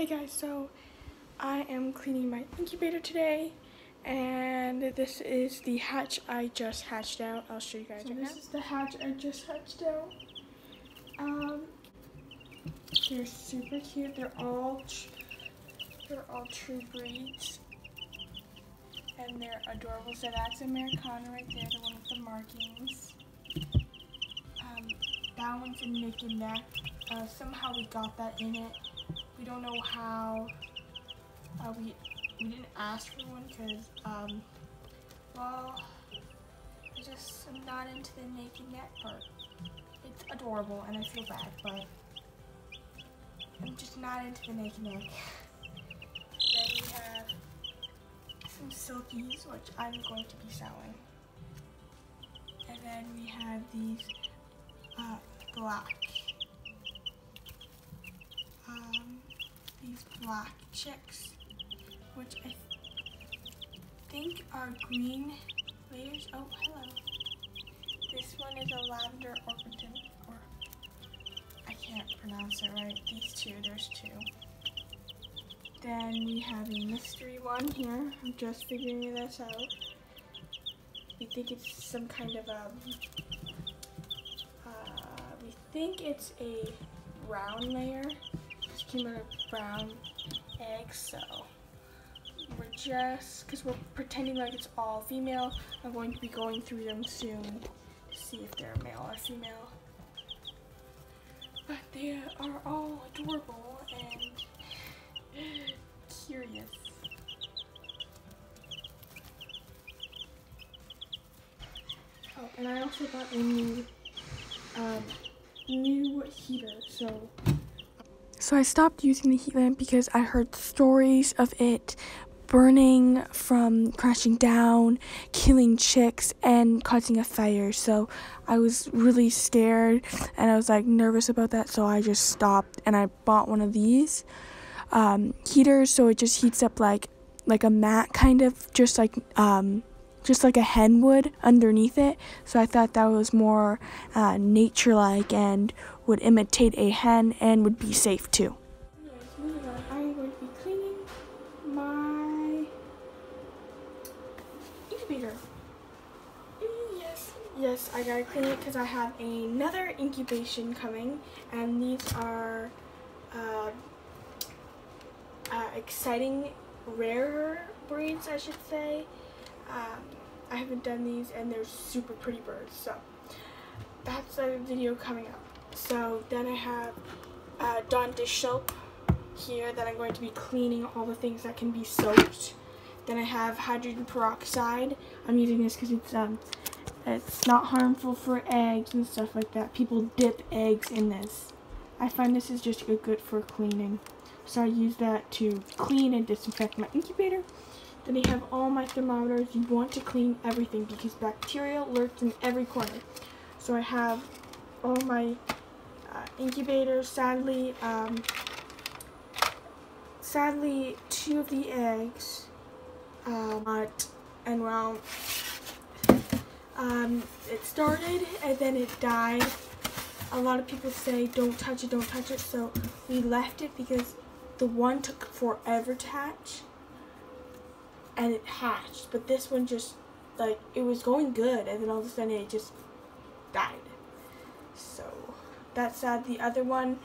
Hey guys, so I am cleaning my incubator today, and this is the hatch I just hatched out. I'll show you guys right now. This is the hatch I just hatched out. They're super cute. They're all true breeds, and they're adorable. So that's Americana right there, the one with the markings. That one's a naked neck. Somehow we got that in it. We don't know how. We didn't ask for one because, well, I'm not into the naked neck part. It's adorable and I feel bad, but I'm just not into the naked neck. Then we have some silkies, which I'm going to be selling. And then we have these black chicks, which I think are green layers. Oh, hello. This one is a lavender orpington, or I can't pronounce it right. These two, there's two. Then we have a mystery one here. I'm just figuring this out. We think it's some kind of we think it's a brown layer. Just came out of brown eggs, so because we're pretending like it's all female, I'm going to be going through them soon to see if they're male or female. But they are all adorable and curious. Oh, and I also got a new heater, so I stopped using the heat lamp because I heard stories of it burning from crashing down, killing chicks, and causing a fire. So I was really scared and I was like nervous about that, so I just stopped and I bought one of these heaters, so it just heats up like a mat, kind of just like a hen would underneath it. So I thought that was more nature-like and would imitate a hen and would be safe too. Anyways, moving on, I'm going to be cleaning my incubator. Yes, I gotta clean it because I have another incubation coming, and these are exciting, rarer breeds, I should say. I haven't done these, and they're super pretty birds, so that's a video coming up. So then I have Dawn dish soap here that I'm going to be cleaning all the things that can be soaked. Then I have hydrogen peroxide. I'm using this because it's not harmful for eggs and stuff like that. People dip eggs in this. I find this is just good for cleaning. So I use that to clean and disinfect my incubator. Then I have all my thermometers. You want to clean everything because bacteria lurks in every corner. So I have all my incubators. Sadly, two of the eggs, it started and then it died. A lot of people say don't touch it, so we left it because the one took forever to hatch. And it hatched, but this one just, like, it was going good, and then all of a sudden it just died. So that's sad. The other one,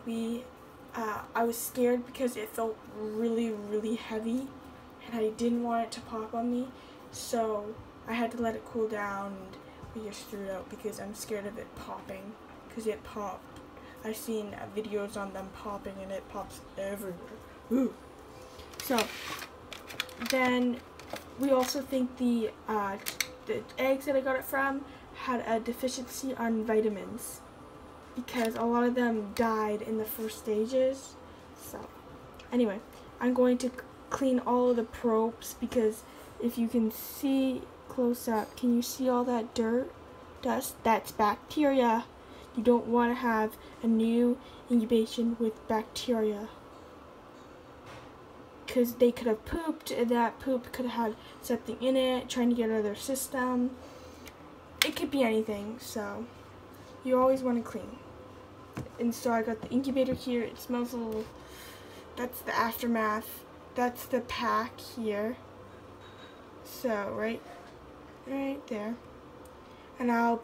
I was scared because it felt really, really heavy, and I didn't want it to pop on me, so I had to let it cool down, and we just threw it out because I'm scared of it popping, because it popped. I've seen videos on them popping, and it pops everywhere. Ooh. So then we also think the eggs that I got it from had a deficiency on vitamins because a lot of them died in the first stages. So anyway, I'm going to clean all of the probes because if you can see close up, can you see all that dust? That's bacteria. You don't want to have a new incubation with bacteria, because they could have pooped, and that poop could have had something in it, trying to get out of their system. It could be anything, so you always want to clean. And so I got the incubator here. It smells a little that's the aftermath. That's the pack here. So right there. And I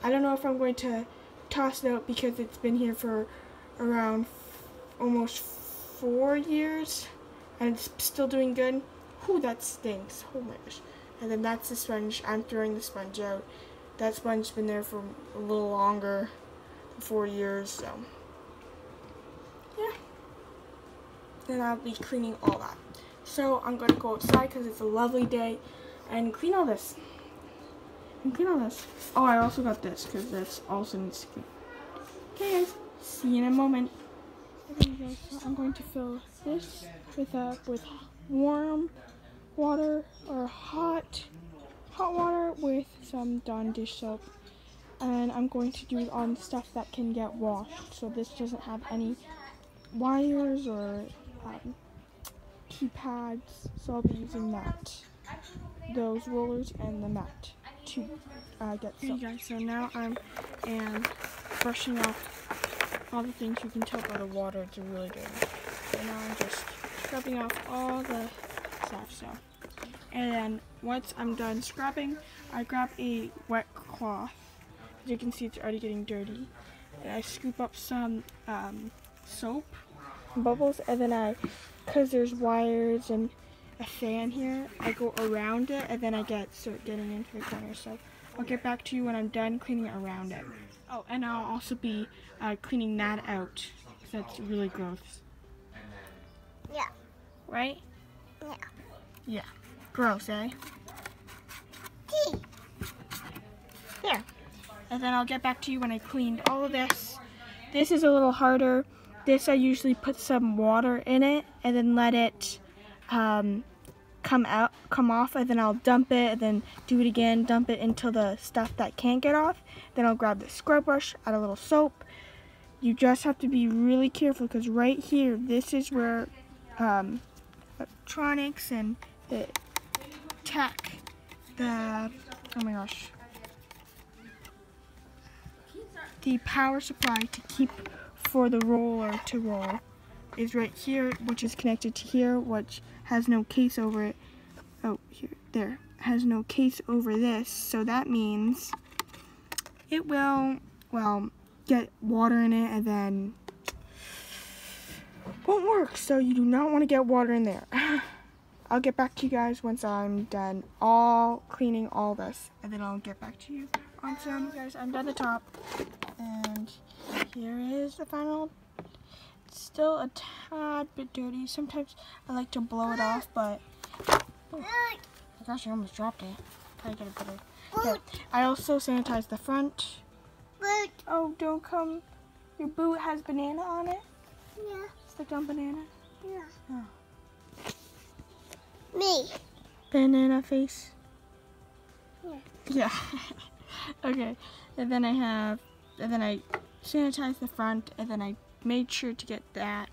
don't know if I'm going to toss it out because it's been here for around almost 4 years and it's still doing good. Whew, that stinks. Oh my gosh. And then that's the sponge. I'm throwing the sponge out. That sponge's been there for a little longer than 4 years, so yeah. Then I'll be cleaning all that. So I'm going to go outside because it's a lovely day and clean all this. Oh, I also got this because that's also needs to clean. Okay guys, see you in a moment. Okay guys, so I'm going to fill this with warm water or hot water with some Dawn dish soap, and I'm going to do it on stuff that can get washed. So this doesn't have any wires or keypads, so I'll be using those rollers and the mat to get soap. Okay guys, so now I am brushing off all the things. You can tell by the water it's really good. So now I'm just scrubbing off all the stuff. And then once I'm done scrubbing, I grab a wet cloth. As you can see, it's already getting dirty. And I scoop up some soap and bubbles, and then because there's wires and a fan here, I go around it, and then I start getting into the corner. So I'll get back to you when I'm done cleaning around it. Oh, and I'll also be cleaning that out, because that's really gross. Yeah. Right? Yeah. Yeah. Gross, eh? There. And then I'll get back to you when I cleaned all of this. This is a little harder. This I usually put some water in it and then let it come off, and then I'll dump it and then do it again, dump it until the stuff that can't get off. Then I'll grab the scrub brush, add a little soap. You just have to be really careful because right here, this is where electronics and the tech, oh my gosh, the power supply to keep for the roller to roll is right here, which is connected to here, which has no case over it. Oh, there has no case over this, so that means it will, well, get water in it and then won't work. So you do not want to get water in there. I'll get back to you guys once I'm done cleaning all this, and then I'll get back to you on some. Guys, I'm done the top, and here is the final. It's still a tad bit dirty. Sometimes I like to blow it off, but oh my gosh, I almost dropped it. Probably get it better. Okay. I also sanitize the front. Oh, don't come. Your boot has banana on it? Yeah. Stick on banana? Yeah. Oh. Me. Banana face? Yeah. Yeah. Okay. And then I sanitize the front, and then I made sure to get the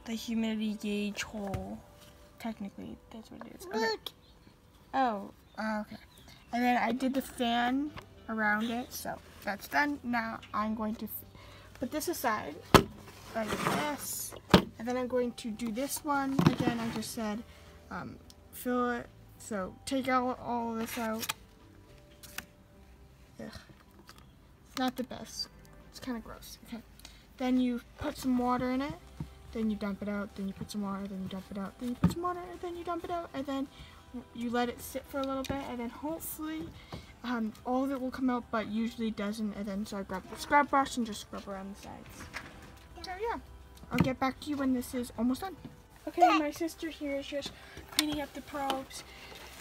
humidity gauge hole. Technically, that's what it is. Okay. Oh, okay. And then I did the fan around it, so that's done. Now I'm going to put this aside like this, and then I'm going to do this one again. I just said fill it, so take out all of this out. Ugh. Not the best. It's kind of gross. Okay. Then you put some water in it, then you dump it out, then you put some water, then you dump it out, then you put some water, and then you dump it out, and then you let it sit for a little bit, and then hopefully all of it will come out, but usually it doesn't. And then so I grab the scrub brush and just scrub around the sides. So yeah, I'll get back to you when this is almost done. Okay, my sister here is just cleaning up the probes.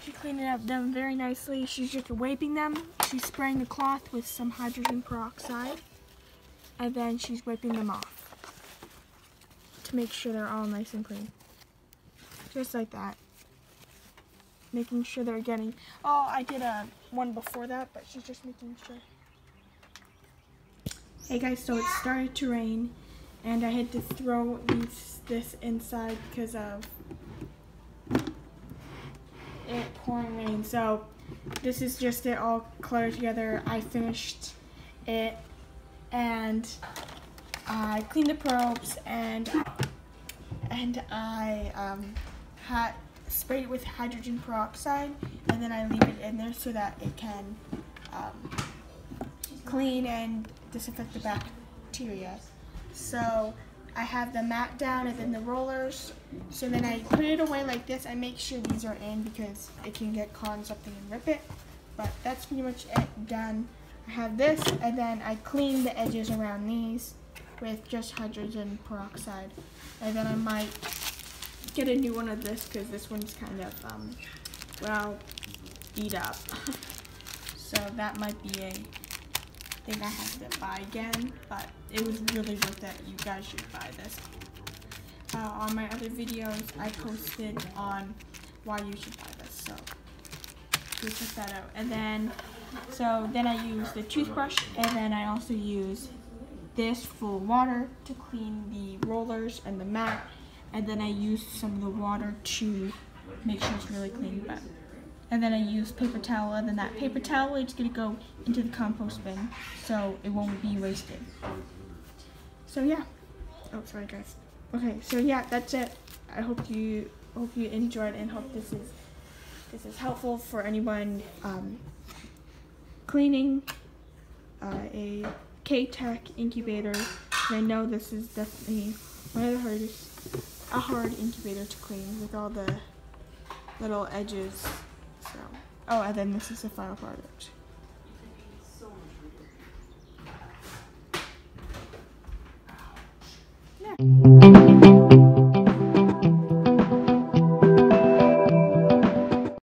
She's cleaning up them very nicely. She's just wiping them. She's spraying the cloth with some hydrogen peroxide, and then she's wiping them off to make sure they're all nice and clean. Just like that. Making sure they're getting, oh, I did one before that, but she's just making sure. Hey guys, so it started to rain, and I had to throw this inside because of it pouring rain. So this is just it all cluttered together. I finished it, and I clean the probes and I sprayed it with hydrogen peroxide, and then I leave it in there so that it can clean and disinfect the bacteria. So I have the mat down and then the rollers. So then I put it away like this. I make sure these are in because it can get caught in something and rip it. But that's pretty much it, done. I have this, and then I clean the edges around these with just hydrogen peroxide. And then I might get a new one of this because this one's kind of, well, beat up. So that might be a thing I have to buy again, but it was really worth it. You guys should buy this. On my other videos, I posted on why you should buy this, so go check that out. And then, then I use the toothbrush, and then I also use this full of water to clean the rollers and the mat, and then I use some of the water to make sure it's really clean. And then I use paper towel, and then that paper towel is going to go into the compost bin, so it won't be wasted. So yeah. Oh, sorry guys. Okay, so yeah, that's it. I hope you enjoyed and hope this is helpful for anyone cleaning a KKTECT incubator. And I know this is definitely one of the hard incubator to clean with all the little edges. So, oh, and then this is the final product. Yeah.